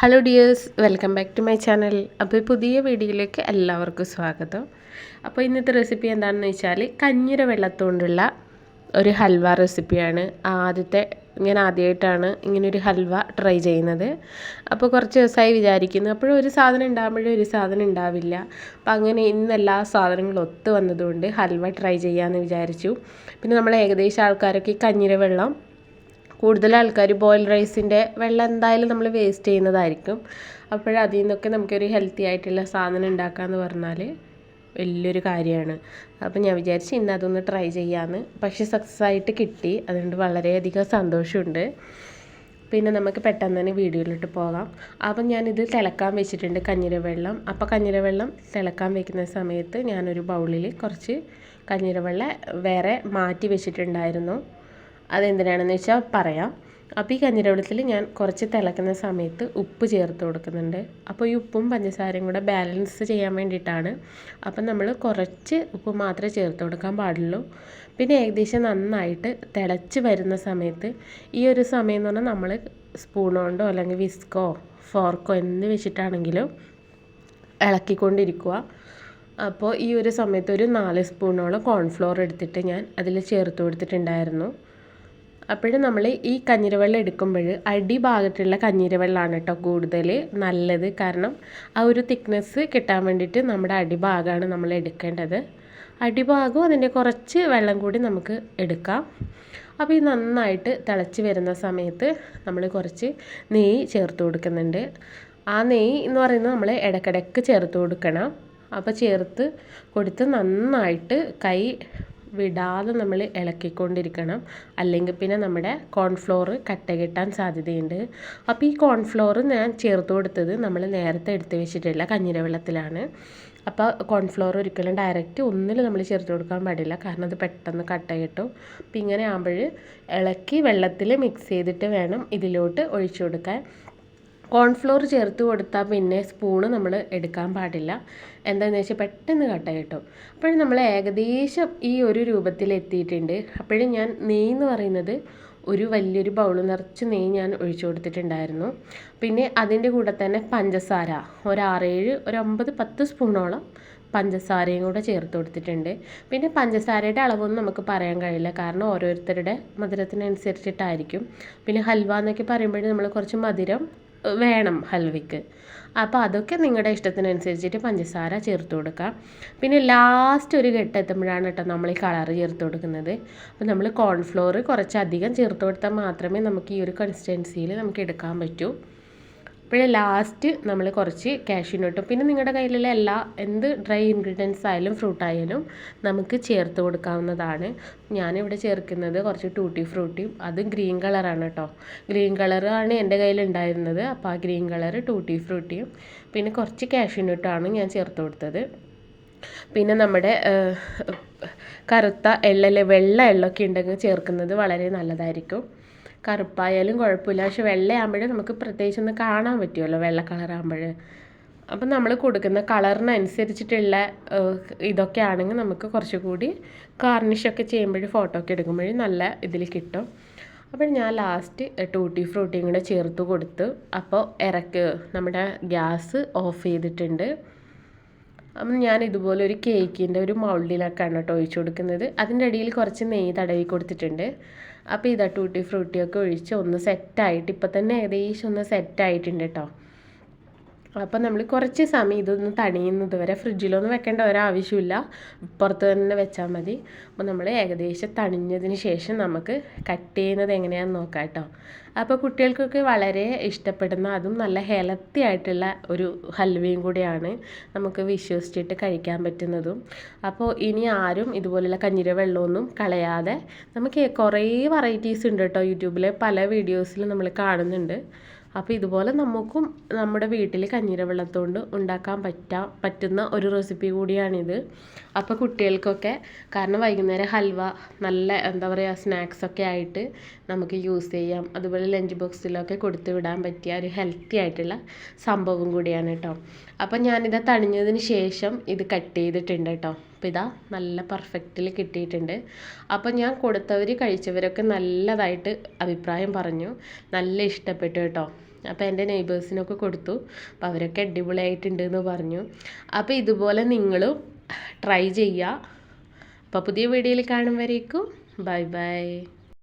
Hello dears, welcome back to my channel. അപ്പോൾ പുതിയ വീഡിയോയിലേക്ക് എല്ലാവർക്കും സ്വാഗതം. അപ്പോൾ ഇന്നത്തെ റെസിപ്പി എന്താണെന്ന് വെച്ചാൽ കഞ്ഞിര വെള്ളത്തുകൊണ്ടുള്ള ഒരു ഹൽവ റെസിപ്പിയാണ്. ഞാൻ ആദ്യമായിട്ടാണ് ഇങ്ങനൊരു ഹൽവ ട്രൈ ചെയ്യുന്നത്. അപ്പോൾ കുറച്ച് ദിവസമായി വിചാരിക്കുന്നു, അപ്പോഴും ഒരു സാധനം ഉണ്ടാകുമ്പോഴും ഒരു സാധനം ഉണ്ടാവില്ല. അപ്പോൾ അങ്ങനെ ഇന്ന് എല്ലാ സാധനങ്ങളും ഒത്തു വന്നതുകൊണ്ട് ഹൽവ ട്രൈ ചെയ്യാമെന്ന് വിചാരിച്ചു. പിന്നെ നമ്മൾ ഏകദേശം ആൾക്കാരൊക്കെ ഈ കഞ്ഞിര വെള്ളം, കൂടുതൽ ആൾക്കാർ ബോയിൽ റൈസിൻ്റെ വെള്ളം എന്തായാലും നമ്മൾ വേസ്റ്റ് ചെയ്യുന്നതായിരിക്കും. അപ്പോഴതിൽ നിന്നൊക്കെ നമുക്കൊരു ഹെൽത്തി ആയിട്ടുള്ള സാധനം ഉണ്ടാക്കാമെന്ന് പറഞ്ഞാൽ വലിയൊരു കാര്യമാണ്. അപ്പോൾ ഞാൻ വിചാരിച്ച് ഇന്ന് അതൊന്ന് ട്രൈ ചെയ്യാമെന്ന്. പക്ഷേ സക്സസ് ആയിട്ട് കിട്ടി, അതുകൊണ്ട് വളരെയധികം സന്തോഷമുണ്ട്. പിന്നെ നമുക്ക് പെട്ടെന്ന് തന്നെ വീഡിയോയിലോട്ട് പോകാം. അപ്പം ഞാനിത് തിളക്കാൻ വെച്ചിട്ടുണ്ട് കഞ്ഞിര വെള്ളം. അപ്പോൾ കഞ്ഞിര വെള്ളം തിളക്കാൻ വെക്കുന്ന സമയത്ത് ഞാനൊരു ബൗളിൽ കുറച്ച് കഞ്ഞിര വെള്ളം വേറെ മാറ്റി വെച്ചിട്ടുണ്ടായിരുന്നു. അതെന്തിനാണെന്ന് വെച്ചാൽ പറയാം. അപ്പോൾ ഈ കഞ്ഞിരവെള്ളത്തിൽ ഞാൻ കുറച്ച് തിളക്കുന്ന സമയത്ത് ഉപ്പ് ചേർത്ത് കൊടുക്കുന്നുണ്ട്. അപ്പോൾ ഈ ഉപ്പും പഞ്ചസാരയും കൂടെ ബാലൻസ് ചെയ്യാൻ വേണ്ടിയിട്ടാണ്. അപ്പം നമ്മൾ കുറച്ച് ഉപ്പ് മാത്രമേ ചേർത്ത് കൊടുക്കാൻ പാടുള്ളൂ. പിന്നെ ഏകദേശം നന്നായിട്ട് തിളച്ച് വരുന്ന സമയത്ത്, ഈ ഒരു സമയം എന്ന് പറഞ്ഞാൽ നമ്മൾ സ്പൂൺ കൊണ്ടോ അല്ലെങ്കിൽ വിസ്കോ ഫോർക്കോ എന്ത് വെച്ചിട്ടാണെങ്കിലും ഇളക്കിക്കൊണ്ടിരിക്കുക. അപ്പോൾ ഈ ഒരു സമയത്ത് ഒരു 4 സ്പൂണോളം കോൺഫ്ലോർ എടുത്തിട്ട് ഞാൻ അതിൽ ചേർത്ത് കൊടുത്തിട്ടുണ്ടായിരുന്നു. അപ്പോഴും നമ്മൾ ഈ കഞ്ഞിരവെള്ളം എടുക്കുമ്പോൾ അടിഭാഗത്തുള്ള കഞ്ഞിരവെള്ളമാണ് കേട്ടോ കൂടുതൽ നല്ലത്. കാരണം ആ ഒരു തിക്നെസ് കിട്ടാൻ വേണ്ടിയിട്ട് നമ്മുടെ അടിഭാഗമാണ് നമ്മൾ എടുക്കേണ്ടത്. അടിഭാഗവും അതിൻ്റെ കുറച്ച് വെള്ളം കൂടി നമുക്ക് എടുക്കാം. അപ്പോൾ ഈ നന്നായിട്ട് തിളച്ച് വരുന്ന സമയത്ത് നമ്മൾ കുറച്ച് നെയ്യ് ചേർത്ത് കൊടുക്കുന്നുണ്ട്. ആ നെയ്യ് എന്ന് പറയുന്നത് നമ്മൾ ഇടയ്ക്കിടയ്ക്ക് ചേർത്ത് കൊടുക്കണം. അപ്പോൾ ചേർത്ത് കൊടുത്ത് നന്നായിട്ട് കൈ വിടാതെ നമ്മൾ ഇളക്കിക്കൊണ്ടിരിക്കണം. അല്ലെങ്കിൽ പിന്നെ നമ്മുടെ കോൺഫ്ലോർ കട്ട കെട്ടാൻ സാധ്യതയുണ്ട്. അപ്പോൾ ഈ കോൺഫ്ലോർ ഞാൻ ചേർത്ത് കൊടുത്തത് നമ്മൾ നേരത്തെ എടുത്ത് വെച്ചിട്ടുള്ള കഞ്ഞിര വെള്ളത്തിലാണ്. അപ്പോൾ കോൺഫ്ലോർ ഒരിക്കലും ഡയറക്റ്റ് ഒന്നിൽ നമ്മൾ ചേർത്ത് കൊടുക്കാൻ പാടില്ല, കാരണം അത് പെട്ടെന്ന് കട്ട കെട്ടും. അപ്പോൾ ഇങ്ങനെ ആകുമ്പോൾ ഇളക്കി വെള്ളത്തിൽ മിക്സ് ചെയ്തിട്ട് വേണം ഇതിലോട്ട് ഒഴിച്ചു കൊടുക്കാൻ. കോൺഫ്ലോർ ചേർത്ത് കൊടുത്താൽ പിന്നെ സ്പൂണ് നമ്മൾ എടുക്കാൻ പാടില്ല. എന്താണെന്ന് വെച്ചാൽ പെട്ടെന്ന് കട്ട കിട്ടും. അപ്പോഴും നമ്മൾ ഏകദേശം ഈ ഒരു രൂപത്തിൽ എത്തിയിട്ടുണ്ട്. അപ്പോഴും ഞാൻ നെയ്യ് എന്ന് പറയുന്നത് ഒരു വലിയൊരു ബൗൾ നിറച്ച് നെയ്യ് ഞാൻ ഒഴിച്ചു കൊടുത്തിട്ടുണ്ടായിരുന്നു. പിന്നെ അതിൻ്റെ കൂടെ തന്നെ പഞ്ചസാര ഒരു 6-7 ഒരു 9-10 സ്പൂണോളം പഞ്ചസാരയും കൂടെ ചേർത്ത് കൊടുത്തിട്ടുണ്ട്. പിന്നെ പഞ്ചസാരയുടെ അളവൊന്നും നമുക്ക് പറയാൻ കഴിയില്ല, കാരണം ഓരോരുത്തരുടെ മധുരത്തിനനുസരിച്ചിട്ടായിരിക്കും. പിന്നെ ഹൽവ എന്നൊക്കെ പറയുമ്പോഴേ നമ്മൾ കുറച്ച് മധുരം വേണം ഹൽവയ്ക്ക്. അപ്പോൾ അതൊക്കെ നിങ്ങളുടെ ഇഷ്ടത്തിനനുസരിച്ചിട്ട് പഞ്ചസാര ചേർത്ത് കൊടുക്കാം. പിന്നെ ലാസ്റ്റ് ഒരു ഘട്ടം എത്തുമ്പോഴാണ് കേട്ടോ നമ്മൾ ഈ കളർ ചേർത്ത് കൊടുക്കുന്നത്. അപ്പോൾ നമ്മൾ കോൺഫ്ലോർ കുറച്ചധികം ചേർത്ത് കൊടുത്താൽ മാത്രമേ നമുക്ക് ഈ ഒരു കൺസിസ്റ്റൻസിയിൽ നമുക്ക് എടുക്കാൻ പറ്റൂ. അപ്പോഴേ ലാസ്റ്റ് നമ്മൾ കുറച്ച് കാഷ്യൂനട്ടും, പിന്നെ നിങ്ങളുടെ കയ്യിലുള്ള എന്ത് ഡ്രൈ ഇൻഗ്രീഡിയൻസ് ആയാലും ഫ്രൂട്ടായാലും നമുക്ക് ചേർത്ത് കൊടുക്കാവുന്നതാണ്. ഞാനിവിടെ ചേർക്കുന്നത് കുറച്ച് ടൂട്ടി ഫ്രൂട്ടിയും, അത് ഗ്രീൻ കളറാണ് കേട്ടോ. ഗ്രീൻ കളറാണ് എൻ്റെ കയ്യിലുണ്ടായിരുന്നത്. അപ്പോൾ ആ ഗ്രീൻ കളർ ടൂട്ടി ഫ്രൂട്ടിയും പിന്നെ കുറച്ച് കാഷ്യൂനട്ടുമാണ് ഞാൻ ചേർത്ത് കൊടുത്തത്. പിന്നെ നമ്മുടെ കറുത്ത വെള്ള എള്ളൊക്കെ ഉണ്ടെങ്കിൽ ചേർക്കുന്നത് വളരെ നല്ലതായിരിക്കും. കറുപ്പായാലും കുഴപ്പമില്ല, പക്ഷെ വെള്ളയാകുമ്പോൾ നമുക്ക് പ്രത്യേകിച്ചൊന്ന് കാണാൻ പറ്റുമല്ലോ വെള്ള കളറാകുമ്പോൾ. അപ്പം നമ്മൾ കൊടുക്കുന്ന കളറിനനുസരിച്ചിട്ടുള്ള ഇതൊക്കെ ആണെങ്കിൽ നമുക്ക് കുറച്ചുകൂടി ഗാർണിഷൊക്കെ ചെയ്യുമ്പോൾ ഫോട്ടോ ഒക്കെ എടുക്കുമ്പോൾ നല്ല ഇതിൽ കിട്ടും. അപ്പോൾ ഞാൻ ലാസ്റ്റ് ടൂട്ടി ഫ്രൂട്ടിയും കൂടെ ചേർത്ത് കൊടുത്തു. അപ്പോൾ നമ്മുടെ ഗ്യാസ് ഓഫ് ചെയ്തിട്ടുണ്ട്. അപ്പം ഞാൻ ഇതുപോലെ ഒരു കേക്കിൻ്റെ ഒരു മൗൾഡിലൊക്കെയാണ് കേട്ടോ ഒഴിച്ചു കൊടുക്കുന്നത്. അതിൻ്റെ ഇടയിൽ കുറച്ച് നെയ്യ് തടവി കൊടുത്തിട്ടുണ്ട്. അപ്പോൾ ഇതാ ടൂട്ടി ഫ്രൂട്ടിയൊക്കെ ഒഴിച്ച് ഒന്ന് സെറ്റായിട്ട് ഇപ്പം തന്നെ ഏകദേശം ഒന്ന് സെറ്റായിട്ടുണ്ട് കേട്ടോ. അപ്പം നമ്മൾ കുറച്ച് സമയം ഇതൊന്ന് തണിയുന്നത് വരെ ഫ്രിഡ്ജിലൊന്നും വെക്കേണ്ട ഒരാവശ്യമില്ല, പുറത്ത് തന്നെ വെച്ചാൽ മതി. അപ്പോൾ നമ്മൾ ഏകദേശം തണിഞ്ഞതിന് ശേഷം നമുക്ക് കട്ട് ചെയ്യുന്നത് എങ്ങനെയാണെന്ന് നോക്കാം കേട്ടോ. അപ്പോൾ കുട്ടികൾക്കൊക്കെ വളരെ ഇഷ്ടപ്പെടുന്ന, അതും നല്ല ഹെൽത്തി ആയിട്ടുള്ള ഒരു ഹൽവയും കൂടിയാണ്, നമുക്ക് വിശ്വസിച്ചിട്ട് കഴിക്കാൻ പറ്റുന്നതും. അപ്പോൾ ഇനി ആരും ഇതുപോലുള്ള കഞ്ഞിര വെള്ളമൊന്നും കളയാതെ, നമുക്ക് കുറേ വെറൈറ്റീസ് ഉണ്ട് കേട്ടോ യൂട്യൂബിലെ പല വീഡിയോസിലും നമ്മൾ കാണുന്നുണ്ട്. അപ്പോൾ ഇതുപോലെ നമുക്കും നമ്മുടെ വീട്ടിൽ കഞ്ഞിര വെള്ളത്തോണ്ട് ഉണ്ടാക്കാൻ പറ്റുന്ന ഒരു റെസിപ്പി കൂടിയാണിത്. അപ്പോൾ കുട്ടികൾക്കൊക്കെ, കാരണം വൈകുന്നേരം ഹൽവ നല്ല എന്താ പറയുക സ്നാക്സൊക്കെ ആയിട്ട് നമുക്ക് യൂസ് ചെയ്യാം. അതുപോലെ ലഞ്ച് ബോക്സിലൊക്കെ കൊടുത്തു വിടാൻ പറ്റിയ ഒരു ഹെൽത്തി ആയിട്ടുള്ള സംഭവം കൂടിയാണ് കേട്ടോ. അപ്പം ഞാനിത് തണിഞ്ഞതിന് ശേഷം ഇത് കട്ട് ചെയ്തിട്ടുണ്ട് കേട്ടോ. അപ്പോൾ ഇതാ നല്ല പെർഫെക്റ്റിൽ കിട്ടിയിട്ടുണ്ട്. അപ്പോൾ ഞാൻ കൊടുത്തവർ കഴിച്ചവരൊക്കെ നല്ലതായിട്ട് അഭിപ്രായം പറഞ്ഞു, നല്ല ഇഷ്ടപ്പെട്ടു കേട്ടോ. അപ്പോൾ എൻ്റെ നെയ്ബേഴ്സിനൊക്കെ കൊടുത്തു. അപ്പോൾ അവരൊക്കെ അടിപൊളിയായിട്ടുണ്ട് എന്ന് പറഞ്ഞു. അപ്പോൾ ഇതുപോലെ നിങ്ങളും ട്രൈ ചെയ്യുക. അപ്പോൾ പുതിയ വീഡിയോയിൽ കാണും വരേക്കും ബൈ ബൈ.